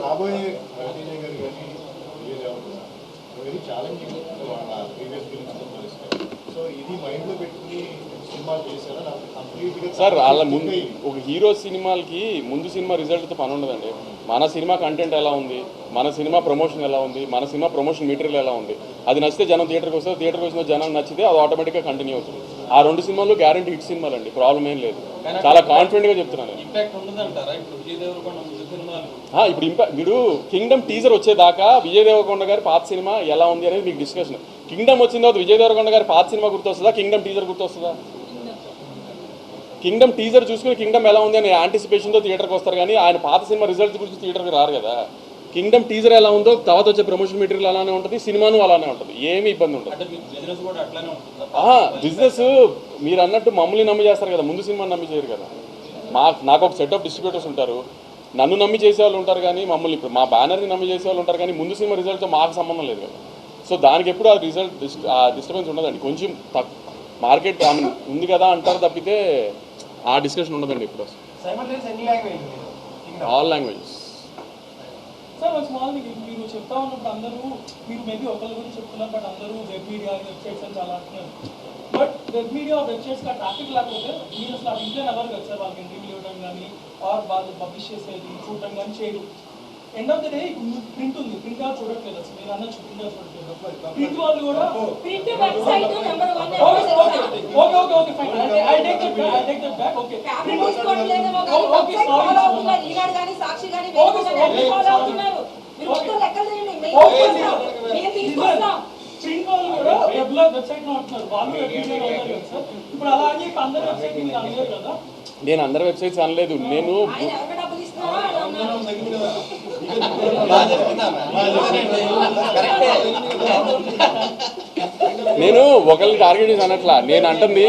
రాబోయే రవితేజ గారు కానీ వెరీ ఛాలెంజింగ్ వాళ్ళ ప్రీవియస్ ఫిలిమ్స్తో పోలిస్తే. సో ఇది మైండ్లో పెట్టుకుని సినిమాలు చేశారా నాకు కంప్లీట్గా సార్ వాళ్ళ ముందు ఒక హీరో సినిమాలకి ముందు సినిమా రిజల్ట్తో పని ఉండదండి. మన సినిమా కంటెంట్ ఎలా ఉంది, మన సినిమా ప్రమోషన్ ఎలా ఉంది, మన సినిమా ప్రమోషన్ మెటీరియల్ ఎలా ఉంది, అది నచ్చితే జనం థియేటర్కి వస్తే, థియేటర్కి వచ్చిన జనం నచ్చితే అది ఆటోమేటిక్గా కంటిన్యూ అవుతుంది. ఆ రెండు సినిమాలు గ్యారంటీ హిట్ సినిమాలు అండి, ప్రాబ్లం ఏం లేదు. చాలా కాన్ఫిడెంట్గా చెప్తున్నాను. ఇప్పుడు వీడు కింగ్డమ్ టీజర్ వచ్చేదాకా విజయ్ దేవరకొండ గారి పాత సినిమా ఎలా ఉంది అనేది మీకు డిస్కషన్. కింగ్డమ్ వచ్చిన తర్వాత విజయ్ దేవరకొండ గారి పాత సినిమా గుర్తొస్తుందా, కింగ్డమ్ టీజర్ గుర్తొస్తుందా? కింగ్డమ్ టీజర్ చూసుకుని కింగ్డమ్ ఎలా ఉంది అని యాంటిసిపేషన్తో థియేటర్కి వస్తారు, కానీ ఆయన పాత సినిమా రిజల్ట్స్ గురించి థియేటర్కి రారు కదా. కింగ్డమ్ టీజర్ ఎలా ఉందో తర్వాత వచ్చే ప్రమోషన్ మెటీరియల్ అలానే ఉంటుంది, సినిమాను అలానే ఉంటుంది, ఏమీ ఇబ్బంది ఉంటుంది. బిజినెస్ మీరు అన్నట్టు మమ్మల్ని నమ్మి చేస్తారు కదా, ముందు సినిమాని నమ్మి చేయరు కదా. నాకు ఒక సెట్ ఆఫ్ డిస్ట్రిబ్యూటర్స్ ఉంటారు, నన్ను నమ్మి చేసే వాళ్ళు ఉంటారు, కానీ మమ్మల్ని ఇప్పుడు మా బ్యానర్ని నమ్మి చేసే వాళ్ళు ఉంటారు, కానీ ముందు సినిమా రిజల్ట్తో మాకు సంబంధం లేదు కదా. సో దానికి ఎప్పుడు ఆ రిజల్ట్ డిస్టర్బెన్స్ ఉండదండి. కొంచెం మార్కెట్ ఉంది కదా అంటారు తప్పితే ఆ డిస్కషన్ ఉండదండి ఇప్పుడు. All languages. సార్ ఒక స్మాల్ మీరు చెప్తా ఉన్నప్పుడు అందరూ మీరు మేబీ ఒకరి గురించి చెప్తున్నారు, బట్ అందరూ వెబ్ మీడియా వెబ్సైట్స్ అని చాలా అంటున్నారు. But web media websites traffic లేకపోతే మీరు అసలు అది ఇంట్లో ఎవరు కదా సార్, వాళ్ళకి ఇంటర్వ్యూ ఇవ్వడం కానీ ఆర్ వాళ్ళు పబ్లిష్ చేసేది చూడటం కానీ చేయరు. End of the day print ఉంది, ప్రింట్ గా చూడట్లేదు అసలు, మీరు అన్న ప్రింట్ గా చూడట్లేదు. ప్రింట్ వాళ్ళు కూడా okay okay okay fine, I take that back. Okay okay sorry print వాళ్ళు కూడా వెబ్సైట్ అంటున్నారు, వాళ్ళు ఇప్పుడు అలా అని అందరి వెబ్సైట్ మీరు అనలేరు కదా. నేను అందరి వెబ్సైట్స్ అనలేదు, నేను ఒకరిని టార్గెట్ చేసి అనట్లా. నేను అంటుంది